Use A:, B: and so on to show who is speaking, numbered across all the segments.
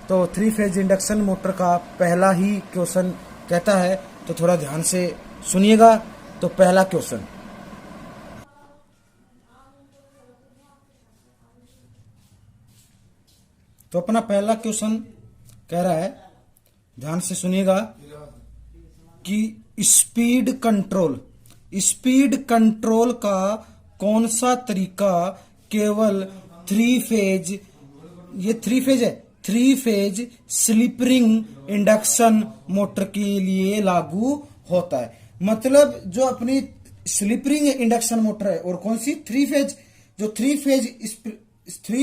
A: तो three phase induction motor का पहला ही क्वेश्चन कहता है, तो थोड़ा ध्यान से सुनिएगा। तो पहला क्वेश्चन, तो अपना पहला क्वेश्चन कह रहा है, ध्यान से सुनिएगा, कि स्पीड कंट्रोल का कौन सा तरीका केवल थ्री फेज, ये three phase slip ring induction motor के लिए लागू होता है। मतलब जो अपनी स्लिप रिंग इंडक्शन मोटर है, और कौन सी जो थ्री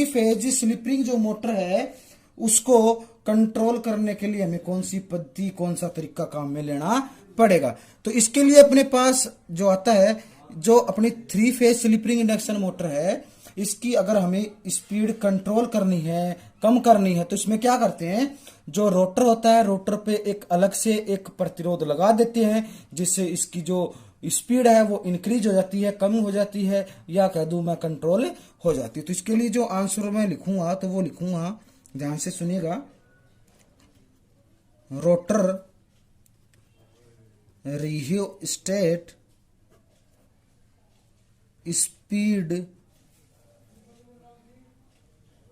A: फेज स्लिप रिंग जो मोटर है, उसको कंट्रोल करने के लिए हमें कौन सी पद्धति, कौन सा तरीका काम में लेना पड़ेगा। तो इसके लिए अपने पास जो आता है, जो अपनी three phase slip ring induction motor है, इसकी अगर हमें स्पीड कंट्रोल करनी है, कम करनी है, तो इसमें क्या करते हैं, जो रोटर होता है, रोटर पे एक अलग से एक प्रतिरोध लगा देते हैं, जिससे इसकी जो स्पीड है वो इंक्रीज हो जाती है, कम हो जाती है, या कह दूं मैं कंट्रोल हो जाती है। तो इसके लिए जो आंसर मैं लिखूंगा, तो वो लिखूंगा, ध्यान से सुनिएगा, रोटर रियोस्टेट स्पीड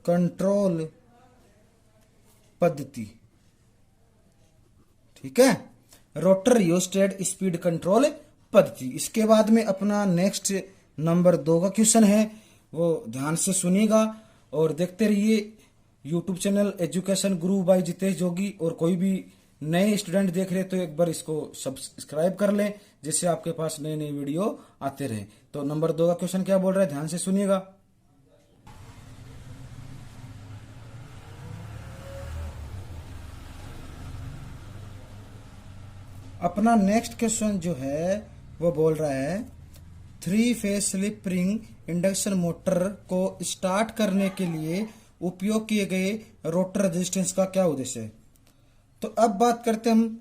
A: कंट्रोल पद्धति। ठीक है, रोटर रियोस्टेट स्पीड कंट्रोल पद्धति। इसके बाद में अपना नेक्स्ट नंबर 2 का क्वेश्चन है, वो ध्यान से सुनिएगा और देखते रहिए। यूट्यूब चैनल एजुकेशन गुरु बाय जितेश जोगी, और कोई भी नए स्टूडेंट देख रहे तो एक बार इसको सब्सक्राइब कर लें, जिससे आपके पास नए नए वीडियो आते रहे। तो नंबर 2 का क्वेश्चन क्या बोल रहा है, ध्यान से सुनिएगा। अपना नेक्स्ट क्वेश्चन जो है वो बोल रहा है, three phase slip ring induction motor को स्टार्ट करने के लिए उपयोग किए गए रोटर रेजिस्टेंस का क्या उद्देश्य है। तो अब बात करते हैं हम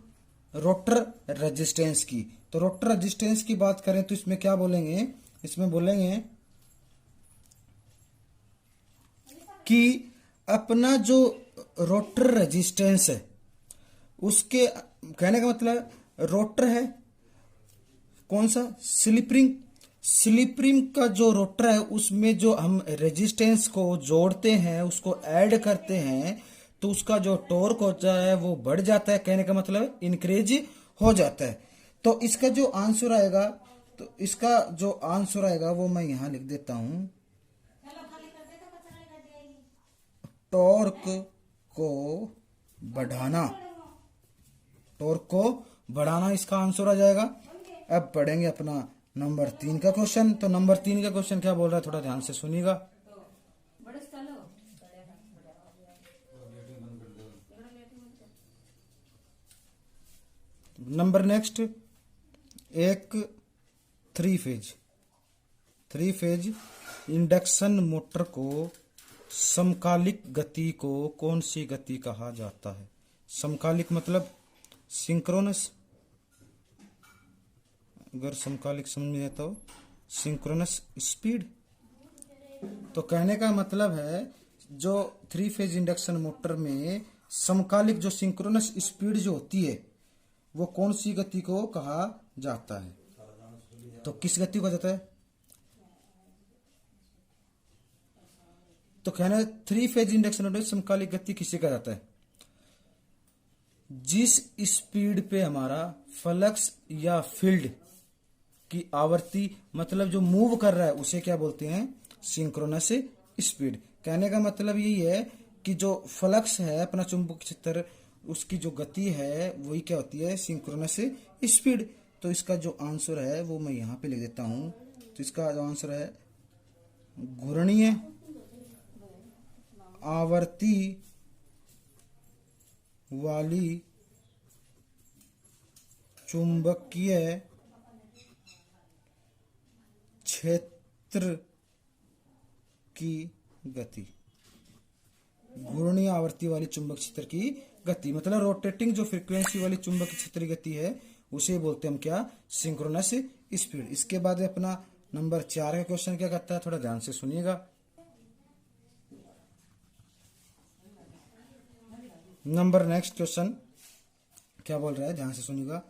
A: रोटर रेजिस्टेंस की। तो रोटर रेजिस्टेंस की बात करें तो इसमें क्या बोलेंगे, इसमें बोलेंगे कि अपना जो रोटर रेजिस्टेंस है, उसके कहने का मतलब, रोटर है कौन सा, स्लिप रिंग का जो रोटर है, उसमें जो हम रेजिस्टेंस को जोड़ते हैं, उसको ऐड करते हैं, तो उसका जो टॉर्क होता है वो बढ़ जाता है, कहने का मतलब इंक्रीज हो जाता है। तो इसका जो आंसर आएगा, तो इसका जो आंसर आएगा वो मैं यहां लिख देता हूं, टॉर्क को बढ़ाना, टॉर्क को बढ़ाना इसका आंसर आ जाएगा। अब पढ़ेंगे अपना नंबर 3 का क्वेश्चन। तो नंबर 3 का क्वेश्चन क्या बोल रहा है, थोड़ा ध्यान से सुनिएगा। नंबर नेक्स्ट, एक थ्री फेज इंडक्शन मोटर को समकालिक गति को कौन सी गति कहा जाता है। समकालिक मतलब सिंक्रोनस, अगर समकालिक समझ में आता हो, सिंक्रोनस स्पीड। तो कहने का मतलब है, जो थ्री फेज इंडक्शन मोटर में समकालिक जो सिंक्रोनस स्पीड जो होती है, वो कौन सी गति को कहा जाता है। तो किस गति को कहा जाता है, तो कहना थ्री फेज इंडक्शन मोटर समकालिक गति किसे कहा जाता है, जिस स्पीड पे हमारा फ्लक्स या फील्ड की आवृत्ति, मतलब जो मूव कर रहा है, उसे क्या बोलते हैं, सिंक्रोनस स्पीड। कहने का मतलब यही है कि जो फ्लक्स है अपना चुंबकीय क्षेत्र, उसकी जो गति है वही क्या होती है, सिंक्रोनस स्पीड। तो इसका जो आंसर है वो मैं यहां पे लिख देता हूं। तो इसका जो आंसर है, घूर्णीय आवर्ती वाली चुंबकीय क्षेत्र की गति, घूर्णीय आवर्ती वाली चुंबक क्षेत्र की गति, मतलब रोटेटिंग जो फ्रीक्वेंसी वाली चुंबक क्षेत्र की गति है, उसे बोलते हैं हम क्या, सिंक्रोनस स्पीड। इसके बाद अपना नंबर 4 का क्वेश्चन क्या कहता है, थोड़ा ध्यान से सुनिएगा। नंबर नेक्स्ट क्वेश्चन क्या बोल रहा है, ध्यान से सुनिएगा।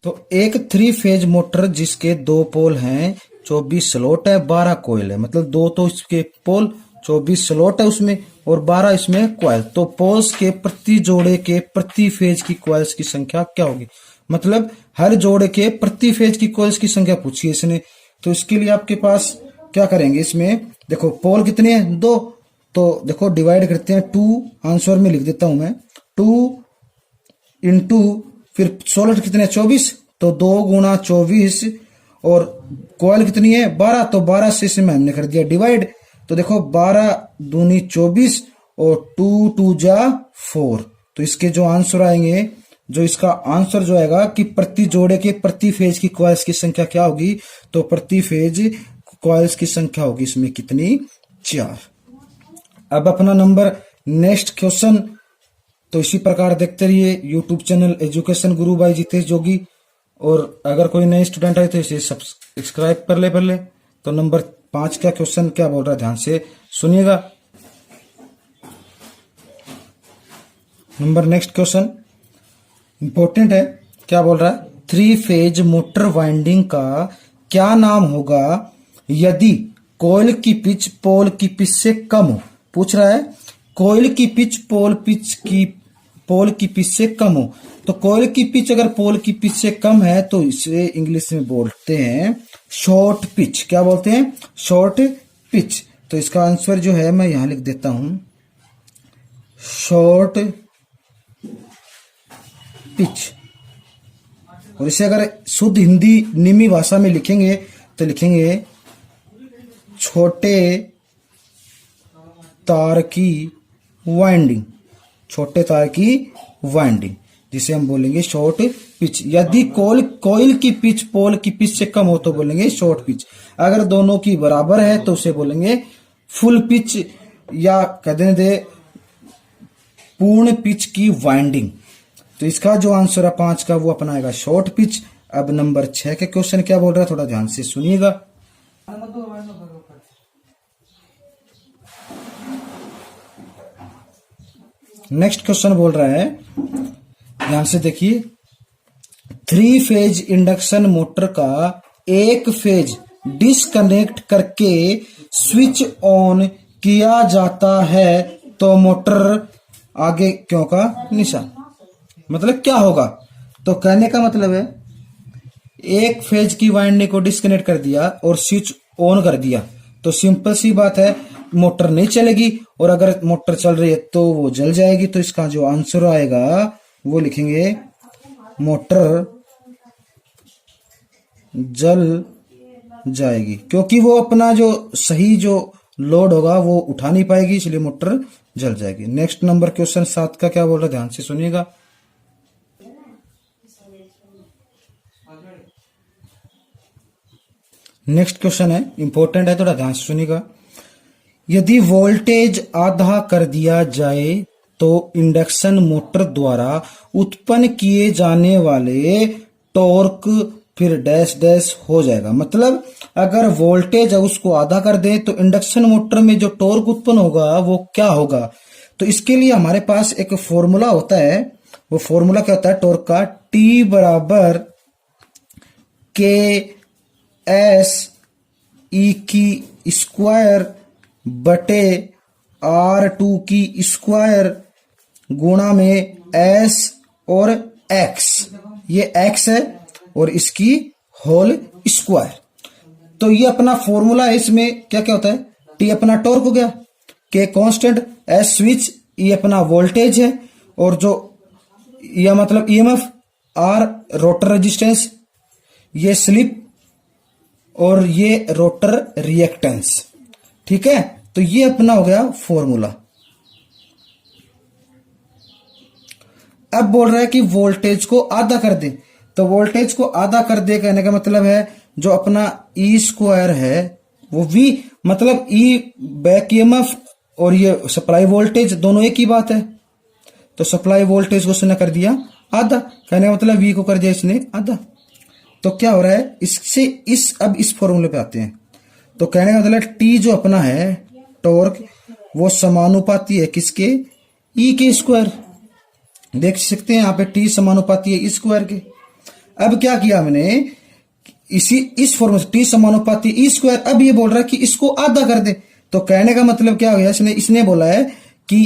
A: तो एक 3 फेज मोटर जिसके 2 पोल हैं, 24 स्लॉट है, 12 कॉइल है, मतलब 2 तो इसके पोल, 24 स्लॉट है उसमें और 12 इसमें कॉइल। तो पोल्स के प्रति जोड़े के प्रति फेज की कॉइल्स की संख्या क्या होगी? मतलब हर जोड़े के प्रति फेज की कॉइल्स की संख्या पूछी है इसने। तो इसके लिए आपके पास क्या करेंगे, इसमें देखो पोल कितने हैं, 2, तो देखो डिवाइड करते हैं, 2 आंसर में लिख देता हूं मैं, 2 इंटू फिर 16 कितने हैं, 24, तो 2 गुणा 24 और कॉइल कितनी है, 12, तो 12 से इसमें हमने कर दिया डिवाइड। तो देखो 12 दूनी 24 और 2 2 जा 4, तो इसके जो आंसर आएंगे, जो इसका आंसर जो आएगा कि प्रति जोड़े के प्रति फेज की कॉइल्स की संख्या क्या होगी, तो प्रति फेज कॉइल्स की संख्या होगी इसमें कितनी, 4। अब अपना नंबर नेक्स्ट क्वेश्चन, तो इसी प्रकार देखते रहिए YouTube channel education Guru by Jitesh जोगी, और अगर कोई नए स्टूडेंट है तो इसे सब्सक्राइब कर ले पहले। तो नंबर 5 का क्वेश्चन क्या बोल रहा है, ध्यान से सुनिएगा। नंबर नेक्स्ट क्वेश्चन इंपॉर्टेंट है, क्या बोल रहा है, 3 फेज मोटर वाइंडिंग का क्या नाम होगा यदि कॉइल की पिच पोल की पिच से कम हो? पूछ रहा है कॉइल की पिच पोल की पिच से कम हो। तो कॉइल की पिच अगर पोल की पिच से कम है तो इसे इंग्लिश में बोलते हैं शॉर्ट पिच। क्या बोलते हैं, शॉर्ट पिच। तो इसका आंसर जो है मैं यहां लिख देता हूं, शॉर्ट पिच। और इसे अगर शुद्ध हिंदी निमी भाषा में लिखेंगे तो लिखेंगे छोटे तार की वाइंडिंग, छोटे तार की वाइंडिंग, जिसे हम बोलेंगे शॉर्ट पिच। यदि कॉइल की पिच पोल की पिच से कम हो तो बोलेंगे शॉर्ट पिच। अगर दोनों की बराबर है तो उसे बोलेंगे फुल पिच, या कहते दे पूर्ण पिच की वाइंडिंग। तो इसका जो आंसर है 5 का वो अपनाएगा शॉर्ट पिच। अब नंबर 6 के क्वेश्चन क्या बोल रहा है, थोड़ा ध्यान से सुनिएगा। नेक्स्ट क्वेश्चन बोल रहा है, ध्यान से देखिए, 3 फेज इंडक्शन मोटर का एक फेज डिस्कनेक्ट करके स्विच ऑन किया जाता है तो मोटर आगे क्यों का निशान, मतलब क्या होगा? तो कहने का मतलब है एक फेज की वाइंडिंग को डिस्कनेक्ट कर दिया और स्विच ऑन कर दिया तो सिंपल सी बात है मोटर नहीं चलेगी, और अगर मोटर चल रही है तो वो जल जाएगी। तो इसका जो आंसर आएगा वो लिखेंगे मोटर जल जाएगी, क्योंकि वो अपना जो सही जो लोड होगा वो उठा नहीं पाएगी, इसलिए मोटर जल जाएगी। नेक्स्ट नंबर क्वेश्चन 7 का क्या बोल रहा है, ध्यान से सुनिएगा। नेक्स्ट क्वेश्चन है, इंपॉर्टेंट है, थोड़ा ध्यान से सुनिएगा। यदि वोल्टेज आधा कर दिया जाए तो इंडक्शन मोटर द्वारा उत्पन्न किए जाने वाले टॉर्क फिर डैश डैश हो जाएगा। मतलब अगर वोल्टेज है उसको आधा कर दे तो इंडक्शन मोटर में जो टॉर्क उत्पन्न होगा वो क्या होगा? तो इसके लिए हमारे पास एक फॉर्मूला होता है, वो फॉर्मूला क्या होता है टॉर्क का, T बराबर के एस ई की स्क्वायर बटे R2 की स्क्वायर गुणा में S और X, ये X है और इसकी होल स्क्वायर। तो ये अपना फॉर्मूला है, इसमें क्या क्या होता है, T अपना टॉर्क हो गया, K कांस्टेंट, S स्विच, ये अपना वोल्टेज है, और जो यह मतलब EMF, R रोटर रेजिस्टेंस, ये स्लिप और ये रोटर रिएक्टेंस। ठीक है, तो ये अपना हो गया फॉर्मूला। अब बोल रहा है कि वोल्टेज को आधा कर दे, तो वोल्टेज को आधा कर दे कहने का मतलब है जो अपना ई स्क्वायर है वो V, मतलब E बैक EMF और ये सप्लाई वोल्टेज दोनों एक ही बात है। तो सप्लाई वोल्टेज को उसने कर दिया आधा, कहने का मतलब V को कर दिया इसने आधा। तो क्या हो रहा है इससे अब इस फॉर्मूले पे आते हैं। तो कहने का मतलब T जो अपना है टॉर्क वो समानुपाती है किसके, E के स्क्वायर। देख सकते हैं यहाँ पे टी समानुपाती है ई स्क्वायर के। अब क्या किया हमने, इस फॉर्म से टी समानुपाती ई स्क्वायर। अब ये बोल रहा है कि इसको आधा कर दे, तो कहने का मतलब क्या हो गया, इसने बोला है कि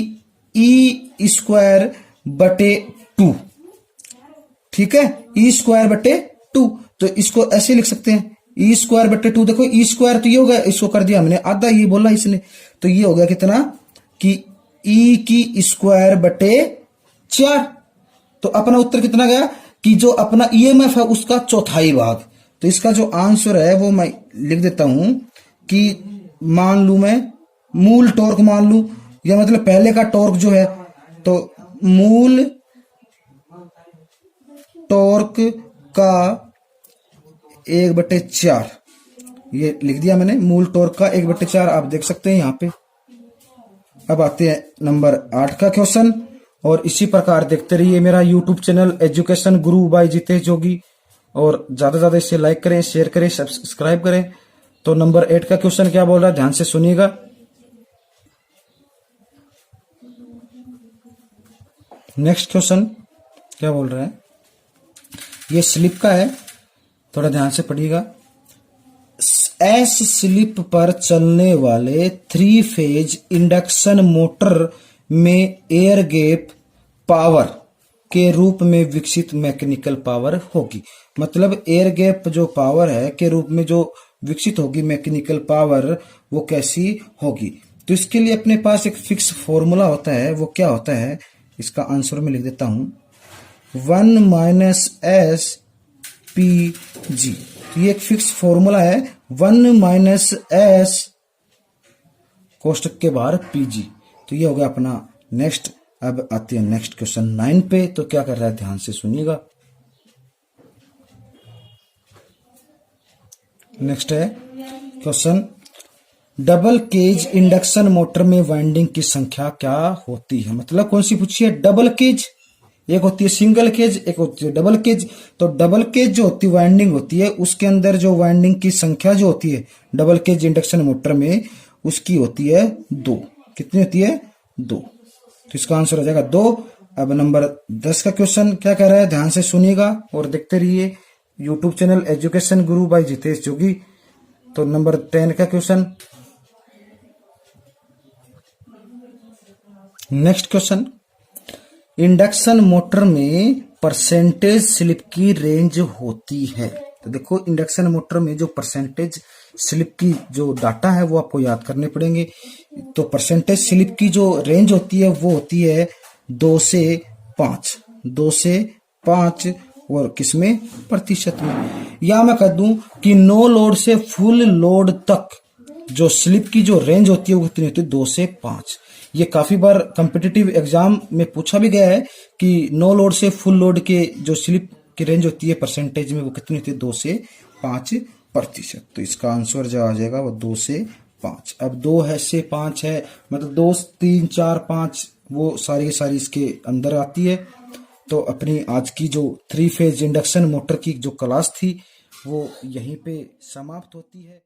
A: ई स्क्वायर बटे 2, ठीक है, ई स्क्वायर बटे 2। तो इसको ऐसे लिख सकते हैं ई स्क्वायर बटे 2। देखो ई स्क्वायर तो ये हो गया, इसको कर दिया हमने आधा, ये बोला इसने, तो ये हो गया कितना कि ई की स्क्वायर बटे 4। तो अपना उत्तर कितना गया कि जो अपना ईएमएफ है उसका चौथाई भाग। तो इसका जो आंसर है वो मैं लिख देता हूं कि मान लू मैं मूल टॉर्क मान लू, या मतलब पहले का टॉर्क जो है, तो मूल टॉर्क का 1/4, ये लिख दिया मैंने, मूल टॉर्क का 1/4 आप देख सकते हैं यहाँ पे। अब आते हैं नंबर 8 का क्वेश्चन, और इसी प्रकार देखते रहिए मेरा यूट्यूब चैनल एजुकेशन गुरु बाय जितेश जोगी, और ज्यादा से ज्यादा इसे लाइक करें, शेयर करें, सब्सक्राइब करें। तो नंबर 8 का क्वेश्चन क्या बोल रहा है, ध्यान से सुनिएगा। नेक्स्ट क्वेश्चन क्या बोल रहा है, ये स्लिप का है, थोड़ा ध्यान से पढ़िएगा। एस स्लिप पर चलने वाले 3 फेज इंडक्शन मोटर में एयर गैप पावर के रूप में विकसित मैकेनिकल पावर होगी। मतलब एयर गैप जो पावर है के रूप में जो विकसित होगी मैकेनिकल पावर, वो कैसी होगी। तो इसके लिए अपने पास एक फिक्स फॉर्मूला होता है, वो क्या होता है, इसका आंसर मैं लिख देता हूं, 1 - S PG। तो ये एक फिक्स फॉर्मूला है, 1 - S कोष्टक के बाहर PG। तो ये हो गया अपना नेक्स्ट। अब आते हैं नेक्स्ट क्वेश्चन 9 पे। तो क्या कर रहा है, ध्यान से सुनिएगा। नेक्स्ट है question, double cage induction motor में वाइंडिंग की संख्या क्या होती है। मतलब कौन सी पूछी है, डबल केज, एक होती है सिंगल केज, एक होती है डबल केज। तो डबल केज जो होती है वाइंडिंग होती है, उसके अंदर जो वाइंडिंग की संख्या जो होती है डबल केज इंडक्शन मोटर में, उसकी होती है 2। कितनी होती है, 2। तो इसका आंसर हो जाएगा 2। अब नंबर 10 का क्वेश्चन क्या कह रहा है, ध्यान से सुनिएगा और देखते रहिए यूट्यूब चैनल एजुकेशन गुरु बाय जितेश जोगी। तो नंबर 10 का question, next question, induction motor में परसेंटेज स्लिप की रेंज होती है। तो देखो इंडक्शन मोटर में जो परसेंटेज स्लिप की जो डाटा है वो आपको याद करने पड़ेंगे। तो परसेंटेज स्लिप की जो रेंज होती है वो होती है 2 से 5, 2 से 5, और किसमें, प्रतिशत में। या मैं कह दूं कि नो लोड से फुल लोड तक जो स्लिप की जो रेंज होती है वो कितनी होती है, 2 से 5। ये काफी बार कॉम्पिटिटिव एग्जाम में पूछा भी गया है कि नो लोड से फुल लोड के जो स्लिप की रेंज होती है परसेंटेज में, वो कितनी होती है, 2 से 5%। तो इसका आंसर जो आ जाएगा वो 2 से 5। अब 2 है से 5 है, मतलब 2, 3, 4, 5 वो सारी सारी इसके अंदर आती है। तो अपनी आज की जो 3 फेज इंडक्शन मोटर की जो क्लास थी वो यहीं पे समाप्त होती है।